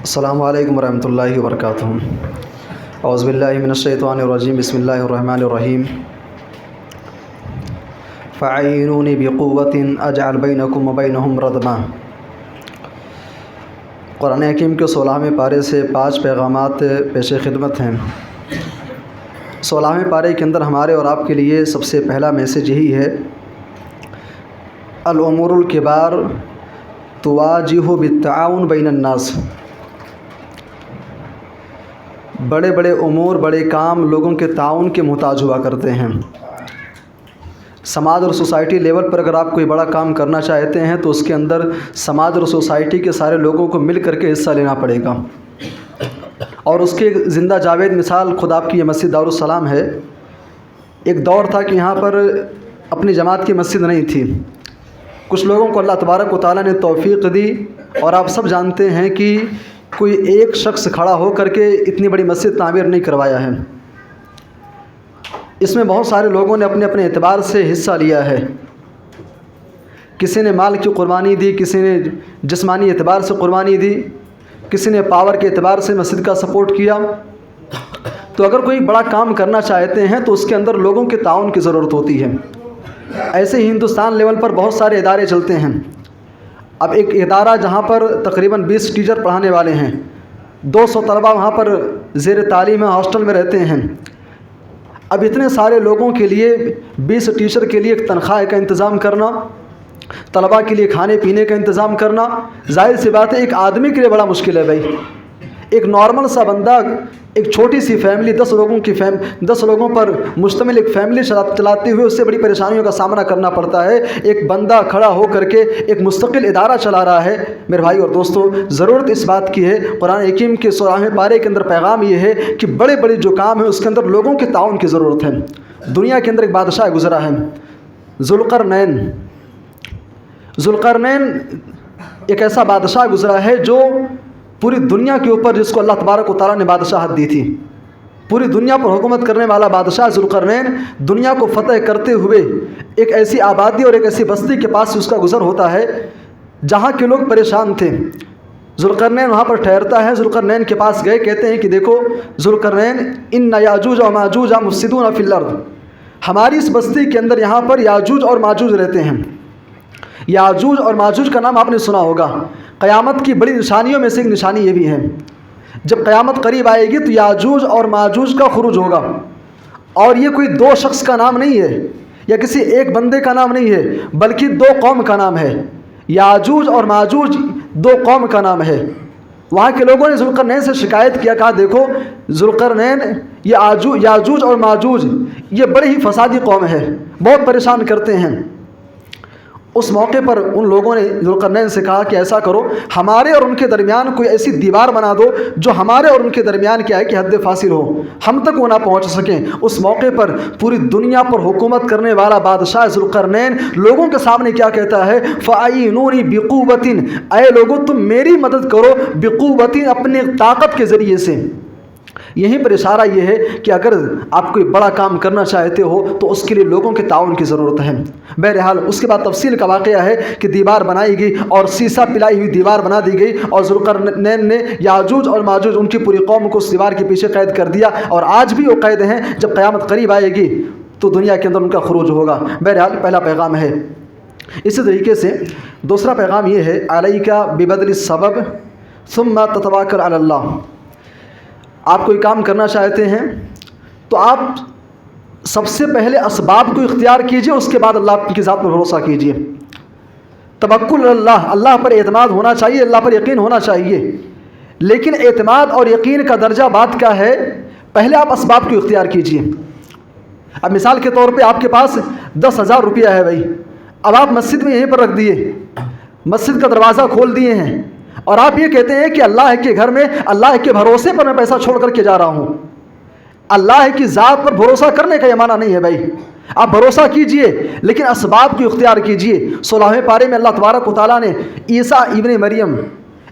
السلام علیکم ورحمۃ اللہ وبرکاتہ۔ اعوذ باللہ من الشیطان الرجیم، بسم اللہ الرحمن الرحیم۔ فَأَعِينُونِي بِقُوَّةٍ أَجْعَلْ بَيْنَكُمْ وَبَيْنَهُمْ رَدْمًا۔ قرآن حکیم کے 16ویں پارے سے 5 پیغامات پیش خدمت ہیں۔ 16ویں پارے کے اندر ہمارے اور آپ کے لیے سب سے پہلا میسج یہی ہے، الامور الکبار تواجہ بالتعاون بین الناس۔ بڑے بڑے امور، بڑے کام لوگوں کے تعاون کے محتاج ہوا کرتے ہیں۔ سماج اور سوسائٹی لیول پر اگر آپ کوئی بڑا کام کرنا چاہتے ہیں تو اس کے اندر سماج اور سوسائٹی کے سارے لوگوں کو مل کر کے حصہ لینا پڑے گا۔ اور اس کی زندہ جاوید مثال خود آپ کی یہ مسجد دارالسلام ہے۔ ایک دور تھا کہ یہاں پر اپنی جماعت کی مسجد نہیں تھی۔ کچھ لوگوں کو اللہ تبارک و تعالیٰ نے توفیق دی، اور آپ سب جانتے ہیں کہ کوئی ایک شخص کھڑا ہو کر کے اتنی بڑی مسجد تعمیر نہیں کروایا ہے۔ اس میں بہت سارے لوگوں نے اپنے اپنے اعتبار سے حصہ لیا ہے۔ کسی نے مال کی قربانی دی، کسی نے جسمانی اعتبار سے قربانی دی، کسی نے پاور کے اعتبار سے مسجد کا سپورٹ کیا۔ تو اگر کوئی بڑا کام کرنا چاہتے ہیں تو اس کے اندر لوگوں کے تعاون کی ضرورت ہوتی ہے۔ ایسے ہی ہندوستان لیول پر بہت سارے ادارے چلتے ہیں۔ اب ایک ادارہ جہاں پر تقریباً 20 ٹیچر پڑھانے والے ہیں، 200 طلبہ وہاں پر زیر تعلیم ہاسٹل میں رہتے ہیں۔ اب اتنے سارے لوگوں کے لیے 20 ٹیچر کے لیے ایک تنخواہ کا انتظام کرنا، طلبہ کے لیے کھانے پینے کا انتظام کرنا، ظاہر سی بات ہے ایک آدمی کے لیے بڑا مشکل ہے بھائی۔ ایک نارمل سا بندہ ایک چھوٹی سی فیملی 10 لوگوں پر مشتمل ایک فیملی چلاتے ہوئے اس سے بڑی پریشانیوں کا سامنا کرنا پڑتا ہے۔ ایک بندہ کھڑا ہو کر کے ایک مستقل ادارہ چلا رہا ہے۔ میرے بھائی اور دوستو، ضرورت اس بات کی ہے، قرآن حکیم کے 16ویں پارے کے اندر پیغام یہ ہے کہ بڑے بڑے جو کام ہیں اس کے اندر لوگوں کے تعاون کی ضرورت ہے۔ دنیا کے اندر ایک بادشاہ گزرا ہے، ذوالقرنین ایک ایسا بادشاہ گزرا ہے جو پوری دنیا کے اوپر، جس کو اللہ تبارک و تعالیٰ نے بادشاہت دی تھی، پوری دنیا پر حکومت کرنے والا بادشاہ ذوالقرنین دنیا کو فتح کرتے ہوئے ایک ایسی آبادی اور ایک ایسی بستی کے پاس سے اس کا گزر ہوتا ہے جہاں کے لوگ پریشان تھے۔ ذوالقرنین وہاں پر ٹھہرتا ہے، ذوالقرنین کے پاس گئے، کہتے ہیں کہ دیکھو ذوالقرنین، ان یاجوج و ماجوج مفسدون فی الارض، ہماری اس بستی کے اندر یہاں پر یاجوج اور ماجوج رہتے ہیں۔ یاجوج اور ماجوج کا نام آپ نے سنا ہوگا۔ قیامت کی بڑی نشانیوں میں سے ایک نشانی یہ بھی ہے، جب قیامت قریب آئے گی تو یاجوج اور ماجوج کا خروج ہوگا۔ اور یہ کوئی 2 شخص کا نام نہیں ہے یا کسی ایک بندے کا نام نہیں ہے، بلکہ 2 قوم کا نام ہے۔ یاجوج اور ماجوج 2 قوم کا نام ہے۔ وہاں کے لوگوں نے ذوالقرنین سے شکایت کیا، کہا دیکھو ذوالقرنین، یہ یاجوج اور ماجوج یہ بڑے ہی فسادی قوم ہے، بہت پریشان کرتے ہیں۔ اس موقع پر ان لوگوں نے ذوالقرنین سے کہا کہ ایسا کرو، ہمارے اور ان کے درمیان کوئی ایسی دیوار بنا دو جو ہمارے اور ان کے درمیان کیا ہے کہ حد فاصل ہو، ہم تک وہ نہ پہنچ سکیں۔ اس موقع پر پوری دنیا پر حکومت کرنے والا بادشاہ ذوالقرنین لوگوں کے سامنے کیا کہتا ہے، فَأَعِينُونِي بِقُوَّةٍ، اے لوگوں تم میری مدد کرو، بِقُوَّةٍ، اپنے طاقت کے ذریعے سے۔ یہیں پر اشارہ یہ ہے کہ اگر آپ کوئی بڑا کام کرنا چاہتے ہو تو اس کے لیے لوگوں کے تعاون کی ضرورت ہے۔ بہرحال اس کے بعد تفصیل کا واقعہ ہے کہ دیوار بنائی گئی اور سیسا پلائی ہوئی دیوار بنا دی گئی، اور ذوالقرنین نے یاجوج اور ماجوج ان کی پوری قوم کو اس دیوار کے پیچھے قید کر دیا، اور آج بھی وہ قید ہیں۔ جب قیامت قریب آئے گی تو دنیا کے اندر ان کا خروج ہوگا۔ بہرحال پہلا پیغام ہے۔ اسی طریقے سے دوسرا پیغام یہ ہے، علیک ببذل السبب ثم تتوکل علی اللہ۔ آپ کوئی کام کرنا چاہتے ہیں تو آپ سب سے پہلے اسباب کو اختیار کیجئے، اس کے بعد اللہ کی ذات پر بھروسہ کیجئے۔ توکل اللہ، اللہ پر اعتماد ہونا چاہیے، اللہ پر یقین ہونا چاہیے۔ لیکن اعتماد اور یقین کا درجہ بات کا ہے، پہلے آپ اسباب کو اختیار کیجئے۔ اب مثال کے طور پہ آپ کے پاس 10,000 روپیہ ہے بھائی، اب آپ مسجد میں یہیں پر رکھ دیے، مسجد کا دروازہ کھول دیے ہیں، اور آپ یہ کہتے ہیں کہ اللہ کے گھر میں اللہ کے بھروسے پر میں پیسہ چھوڑ کر کے جا رہا ہوں۔ اللہ کی ذات پر بھروسہ کرنے کا یہ معنی نہیں ہے بھائی۔ آپ بھروسہ کیجئے لیکن اسباب کو اختیار کیجئے۔ 16ویں پارے میں اللہ تبارک و تعالیٰ نے عیسیٰ ابن مریم،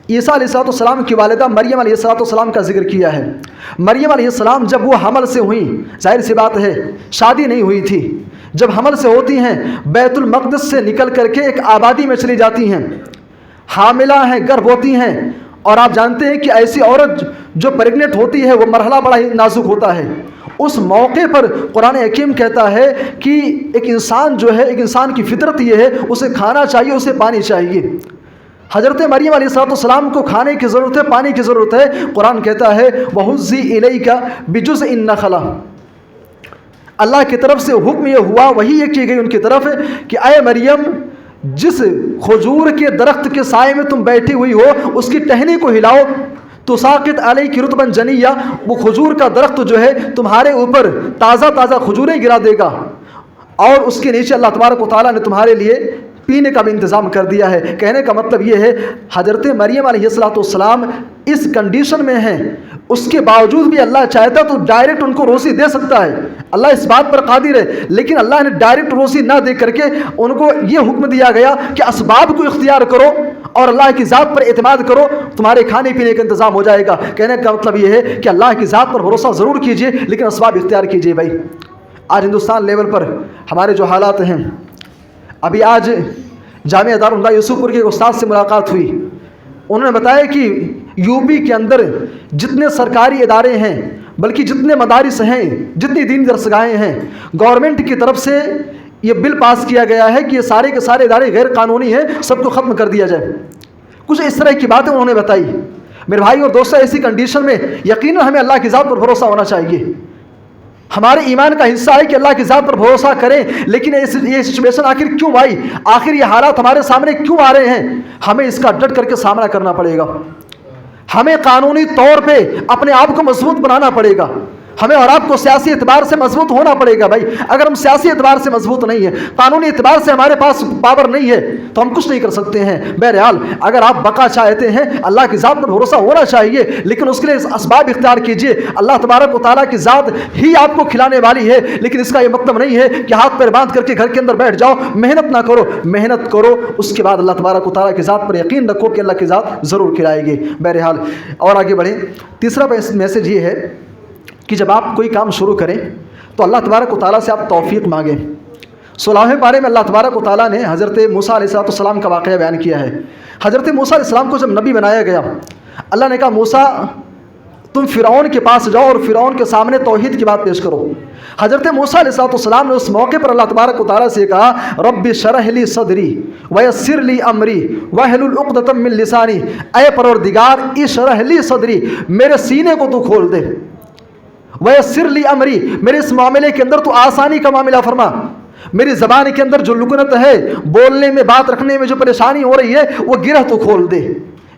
عیسیٰ علیہ السلام کی والدہ مریم علیہ السلام کا ذکر کیا ہے۔ مریم علیہ السلام جب وہ حمل سے ہوئیں، ظاہر سی بات ہے شادی نہیں ہوئی تھی، جب حمل سے ہوتی ہیں بیت المقدس سے نکل کر کے ایک آبادی میں چلی جاتی ہیں، حاملہ ہیں، گربھ ہوتی ہیں، اور آپ جانتے ہیں کہ ایسی عورت جو پریگننٹ ہوتی ہے وہ مرحلہ بڑا ہی نازک ہوتا ہے. اس موقع پر قرآن حکیم کہتا ہے کہ ایک انسان جو ہے، ایک انسان کی فطرت یہ ہے اسے کھانا چاہیے، اسے پانی چاہیے. حضرت مریم علیہ السلام کو کھانے کی ضرورت ہے، پانی کی ضرورت ہے. قرآن کہتا ہے وَهُزِّي إِلَيْكَ بِجُزْءٍ النَّخْلَةِ، اللہ کی طرف سے حکم یہ ہوا، وہی یہ کی گئی ان کی طرف کہ اے مریم جس کھجور کے درخت کے سائے میں تم بیٹھی ہوئی ہو اس کی ٹہنی کو ہلاؤ، تساقط علیک رطبا جنیہ، وہ کھجور کا درخت جو ہے تمہارے اوپر تازہ تازہ کھجوریں گرا دے گا، اور اس کے نیچے اللہ تبارک و تعالیٰ نے تمہارے لیے پینے کا بھی انتظام کر دیا ہے. کہنے کا مطلب یہ ہے حضرت مریم علیہ السلام اس کنڈیشن میں ہیں، اس کے باوجود بھی اللہ چاہتا تو ڈائریکٹ ان کو روزی دے سکتا ہے، اللہ اس بات پر قادر ہے، لیکن اللہ نے ڈائریکٹ روزی نہ دے کر کے ان کو یہ حکم دیا گیا کہ اسباب کو اختیار کرو اور اللہ کی ذات پر اعتماد کرو، تمہارے کھانے پینے کا انتظام ہو جائے گا. کہنے کا مطلب یہ ہے کہ اللہ کی ذات پر بھروسہ ضرور کیجئے لیکن اسباب اختیار کیجئے. بھائی آج ہندوستان لیول پر ہمارے جو حالات ہیں، ابھی آج جامعہ دارالعلوم یوسف پور کے استاد سے ملاقات ہوئی، انہوں نے بتایا کہ یو پی کے اندر جتنے سرکاری ادارے ہیں بلکہ جتنے مدارس ہیں، جتنی دینی درسگاہیں ہیں، گورنمنٹ کی طرف سے یہ بل پاس کیا گیا ہے کہ یہ سارے کے سارے ادارے غیر قانونی ہیں، سب کو ختم کر دیا جائے. کچھ اس طرح کی باتیں انہوں نے بتائی. میرے بھائی اور دوستو، ایسی کنڈیشن میں یقیناً ہمیں اللہ کی ذات پر بھروسہ ہونا چاہیے. ہمارے ایمان کا حصہ ہے کہ اللہ کی ذات پر بھروسہ کریں، لیکن یہ سچویشن آخر کیوں آئی، آخر یہ حالات ہمارے سامنے کیوں آ رہے ہیں، ہمیں اس کا ڈٹ کر کے سامنا کرنا پڑے گا. ہمیں قانونی طور پہ اپنے آپ کو مضبوط بنانا پڑے گا، ہمیں اور آپ کو سیاسی اعتبار سے مضبوط ہونا پڑے گا. بھائی اگر ہم سیاسی اعتبار سے مضبوط نہیں ہیں، قانونی اعتبار سے ہمارے پاس پاور نہیں ہے تو ہم کچھ نہیں کر سکتے ہیں. بہرحال اگر آپ بقا چاہتے ہیں، اللہ کی ذات پر بھروسہ ہونا چاہیے، لیکن اس کے لیے اسباب اختیار کیجئے. اللہ تبارک و تعالیٰ کی ذات ہی آپ کو کھلانے والی ہے، لیکن اس کا یہ مطلب نہیں ہے کہ ہاتھ پیر باندھ کر کے گھر کے اندر بیٹھ جاؤ، محنت نہ کرو. محنت کرو، اس کے بعد اللہ تبارک و تعالیٰ کی ذات پر یقین رکھو کہ اللہ کی ذات ضرور کھلائے گی. بہرحال اور آگے بڑھیں. تیسرا میسج یہ ہے کہ جب آپ کوئی کام شروع کریں تو اللہ تبارک و تعالیٰ سے آپ توفیق مانگیں. 16ویں پارے میں اللہ تبارک و تعالیٰ نے حضرت موسیٰ علیہ السلام کا واقعہ بیان کیا ہے. حضرت موسیٰ علیہ السلام کو جب نبی بنایا گیا، اللہ نے کہا موسیٰ تم فرعون کے پاس جاؤ اور فرعون کے سامنے توحید کی بات پیش کرو. حضرت موسیٰ علیہ السلام نے اس موقع پر اللہ تبارک و تعالیٰ سے کہا رب اشرح لی صدری ویسر لی امری واحلل عقدۃ من لسانی، اے پروردگار اشرح لی صدری، میرے سینے کو تو کھول دے، ویسر لی امری، میرے اس معاملے کے اندر تو آسانی کا معاملہ فرما، میری زبان کے اندر جو لکنت ہے، بولنے میں بات رکھنے میں جو پریشانی ہو رہی ہے وہ گرہ تو کھول دے.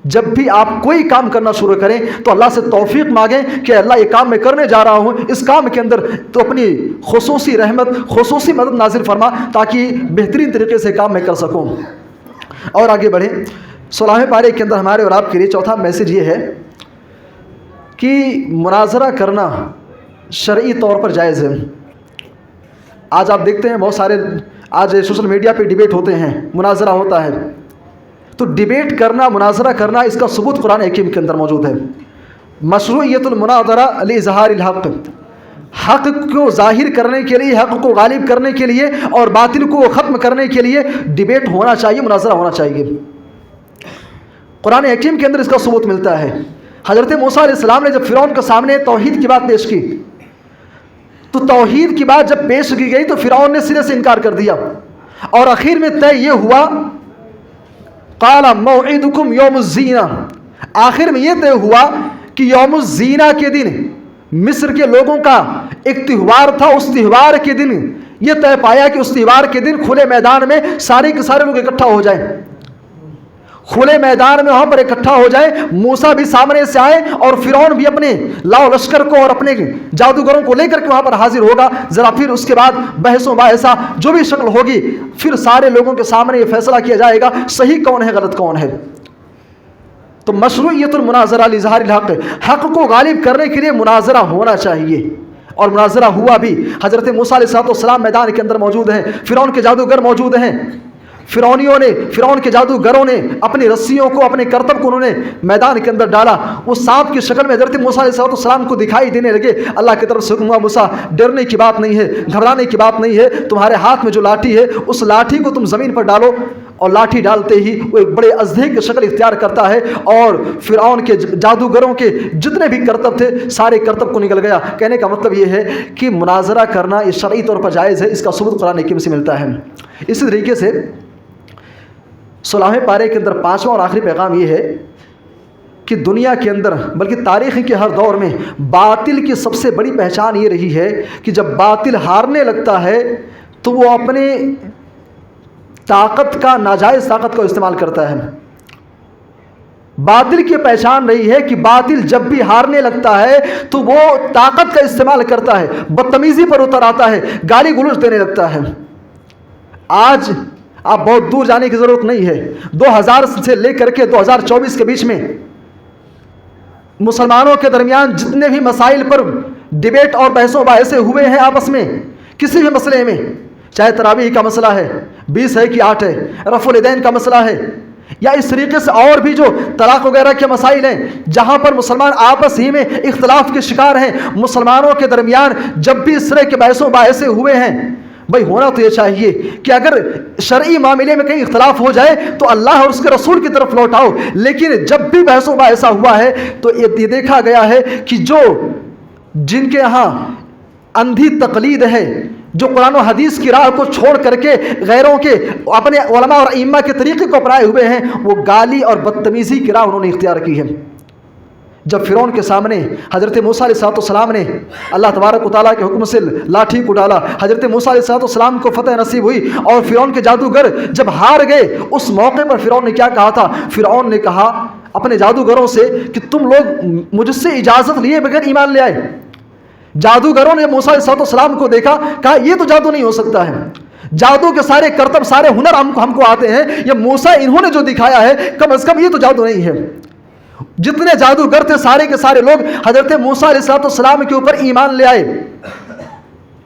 جب بھی آپ کوئی کام کرنا شروع کریں تو اللہ سے توفیق مانگیں کہ اللہ یہ کام میں کرنے جا رہا ہوں، اس کام کے اندر تو اپنی خصوصی رحمت، خصوصی مدد نازل فرما تاکہ بہترین طریقے سے کام میں کر سکوں. اور آگے بڑھیں. 16ویں پارے کے اندر ہمارے اور آپ کے لیے چوتھا میسج یہ ہے کہ مناظرہ کرنا شرعی طور پر جائز ہے. آج آپ دیکھتے ہیں بہت سارے آج سوشل میڈیا پہ ڈیبیٹ ہوتے ہیں، مناظرہ ہوتا ہے. تو ڈیبیٹ کرنا، مناظرہ کرنا، اس کا ثبوت قرآن حکیم کے اندر موجود ہے. مشروعیت المناظرہ لاظہار الحق، حق کو ظاہر کرنے کے لیے، حق کو غالب کرنے کے لیے اور باطل کو ختم کرنے کے لیے ڈیبیٹ ہونا چاہیے، مناظرہ ہونا چاہیے. قرآن حکیم کے اندر اس کا ثبوت ملتا ہے. حضرت موسیٰ علیہ السلام نے جب فرعون کے سامنے توحید کی بات پیش کی تو توحید کی بات جب پیش کی گئی تو فرعون نے سرے سے انکار کر دیا، اور آخر میں طے یہ ہوا قال موعدکم یوم الزینہ، آخر میں یہ طے ہوا کہ یوم الزینہ کے دن مصر کے لوگوں کا ایک تہوار تھا، اس تہوار کے دن یہ طے پایا کہ اس تہوار کے دن کھلے میدان میں سارے کے سارے لوگ اکٹھا ہو جائیں، کھلے میدان میں وہاں پر اکٹھا ہو جائیں. موسیٰ بھی سامنے سے آئے اور فرعون بھی اپنے لاؤ لشکر کو اور اپنے جادوگروں کو لے کر کے وہاں پر حاضر ہوگا. ذرا پھر اس کے بعد بحث و مباحثہ جو بھی شکل ہوگی، پھر سارے لوگوں کے سامنے یہ فیصلہ کیا جائے گا صحیح کون ہے، غلط کون ہے. تو مشروعیت المناظرہ لاظہار الحق، حق کو غالب کرنے کے لیے مناظرہ ہونا چاہیے، اور مناظرہ ہوا بھی. حضرت موسیٰ علیہ السلام میدان کے اندر موجود ہیں، فرعون کے جادوگر موجود ہیں. فرعون کے جادوگروں نے اپنی رسیوں کو، اپنے کرتب کو انہوں نے میدان کے اندر ڈالا. وہ سانپ کی شکل میں حضرت موسیٰ علیہ السلام کو دکھائی دینے لگے. اللہ کی طرف سے حکم ہوا موسیٰ ڈرنے کی بات نہیں ہے، گھبرانے کی بات نہیں ہے، تمہارے ہاتھ میں جو لاٹھی ہے اس لاٹھی کو تم زمین پر ڈالو اور لاٹھی ڈالتے ہی وہ ایک بڑے اژدہے کی شکل اختیار کرتا ہے اور فرعون کے جادوگروں کے جتنے بھی کرتب تھے سارے کرتب کو نکل گیا۔ کہنے کا مطلب یہ ہے کہ مناظرہ کرنا یہ شرعی طور پر جائز ہے، اس کا ثبوت قرآن حکیم سے ملتا ہے۔ اسی طریقے سے 16ویں پارے کے اندر 5واں اور آخری پیغام یہ ہے کہ دنیا کے اندر بلکہ تاریخ کے ہر دور میں باطل کی سب سے بڑی پہچان یہ رہی ہے کہ جب باطل ہارنے لگتا ہے تو وہ اپنے طاقت کا، ناجائز طاقت کا استعمال کرتا ہے۔ باطل کی پہچان رہی ہے کہ باطل جب بھی ہارنے لگتا ہے تو وہ طاقت کا استعمال کرتا ہے، بدتمیزی پر اتر آتا ہے، گالی گلوچ دینے لگتا ہے۔ آج آپ بہت دور جانے کی ضرورت نہیں ہے، 2000 سے لے کر کے 2024 کے بیچ میں مسلمانوں کے درمیان جتنے بھی مسائل پر ڈیبیٹ اور بحث و مباحثے ہوئے ہیں آپس میں، کسی بھی مسئلے میں، چاہے تراویح کا مسئلہ ہے 20 ہے کہ 8 ہے، رفع الیدین کا مسئلہ ہے، یا اس طریقے سے اور بھی جو طلاق وغیرہ کے مسائل ہیں جہاں پر مسلمان آپس ہی میں اختلاف کے شکار ہیں، مسلمانوں کے درمیان جب بھی اس طرح کے بحث و مباحثے ہوئے ہیں، بھائی ہونا تو یہ چاہیے کہ اگر شرعی معاملے میں کہیں اختلاف ہو جائے تو اللہ اور اس کے رسول کی طرف لوٹاؤ، لیکن جب بھی بحث و مباحثہ ہوا ہے تو یہ دیکھا گیا ہے کہ جن کے ہاں اندھی تقلید ہے، جو قرآن و حدیث کی راہ کو چھوڑ کر کے غیروں کے اپنے علماء اور ائمہ کے طریقے کو اپنائے ہوئے ہیں، وہ گالی اور بدتمیزی کی راہ انہوں نے اختیار کی ہے۔ جب فرعون کے سامنے حضرت موسیٰ علیہ السلام نے اللہ تبارک و تعالیٰ کے حکم سے لاٹھی کو ڈالا، حضرت موسیٰ علیہ السلام کو فتح نصیب ہوئی اور فرعون کے جادوگر جب ہار گئے، اس موقع پر فرعون نے کیا کہا تھا؟ فرعون نے کہا اپنے جادوگروں سے کہ تم لوگ مجھ سے اجازت لیے بغیر ایمان لے آئے۔ جادوگروں نے موسیٰ علیہ السلام کو دیکھا، کہا یہ تو جادو نہیں ہو سکتا ہے، جادو کے سارے کرتب سارے ہنر ہم کو آتے ہیں، یہ موسیٰ انہوں نے جو دکھایا ہے کم از کم یہ تو جادو نہیں ہے۔ جتنے جادوگر تھے سارے کے سارے لوگ حضرت موسیٰ علیہ السلام کے اوپر ایمان لے آئے۔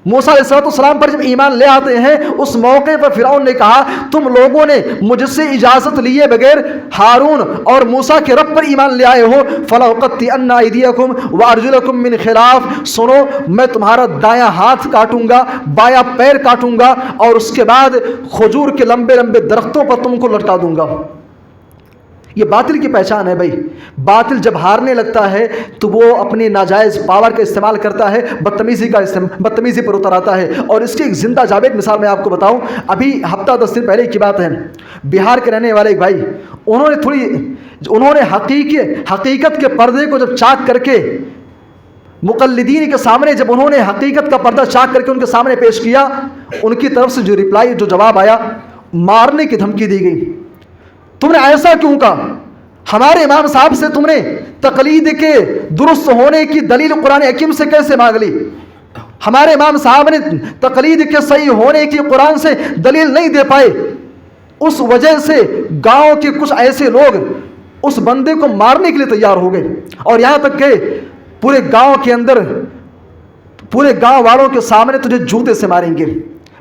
موسیٰ علیہ السلام پر جب ایمان لے آتے ہیں، اس موقع پر فرعون نے کہا تم لوگوں نے مجھ سے اجازت لیے بغیر ہارون اور موسیٰ کے رب پر ایمان لے آئے ہو، فَلَأُقَطِّعَنَّ أَيْدِيَكُمْ وَأَرْجُلَكُمْ مِنْ خِلَافٍ، سنو میں تمہارا دایاں ہاتھ کاٹوں گا، بایاں پیر کاٹوں گا، اور اس کے بعد کھجور کے لمبے لمبے درختوں پر تم کو لٹکا دوں گا۔ یہ باطل کی پہچان ہے بھائی۔ باطل جب ہارنے لگتا ہے تو وہ اپنی ناجائز پاور کا استعمال کرتا ہے، بدتمیزی پر اتر آتا ہے۔ اور اس کی ایک زندہ جاوید مثال میں آپ کو بتاؤں، ابھی ہفتہ 10 دن پہلے کی بات ہے، بہار کے رہنے والے ایک بھائی، انہوں نے حقیقت کے پردے کو جب چاک کر کے مقلدین کے سامنے، جب انہوں نے حقیقت کا پردہ چاک کر کے ان کے سامنے پیش کیا، ان کی طرف سے جو جواب آیا، مارنے کی دھمکی دی گئی۔ تم نے ایسا کیوں کہا؟ ہمارے امام صاحب سے تم نے تقلید کے درست ہونے کی دلیل قرآن حکیم سے کیسے مانگ لی؟ ہمارے امام صاحب نے تقلید کے صحیح ہونے کی قرآن سے دلیل نہیں دے پائے، اس وجہ سے گاؤں کے کچھ ایسے لوگ اس بندے کو مارنے کے لیے تیار ہو گئے، اور یہاں تک کہ پورے گاؤں کے اندر پورے گاؤں والوں کے سامنے تجھے جوتے سے ماریں گے۔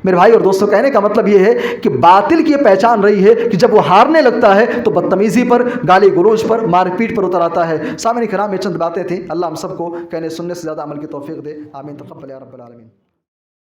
میرے بھائی اور دوستوں، کہنے کا مطلب یہ ہے کہ باطل کی یہ پہچان رہی ہے کہ جب وہ ہارنے لگتا ہے تو بدتمیزی پر، گالی گلوچ پر، مار پیٹ پر اتر آتا ہے۔ سامعین کرام، یہ چند باتیں تھیں، اللہ ہم سب کو کہنے سننے سے زیادہ عمل کی توفیق دے، آمین، تقبل یا رب العالمین۔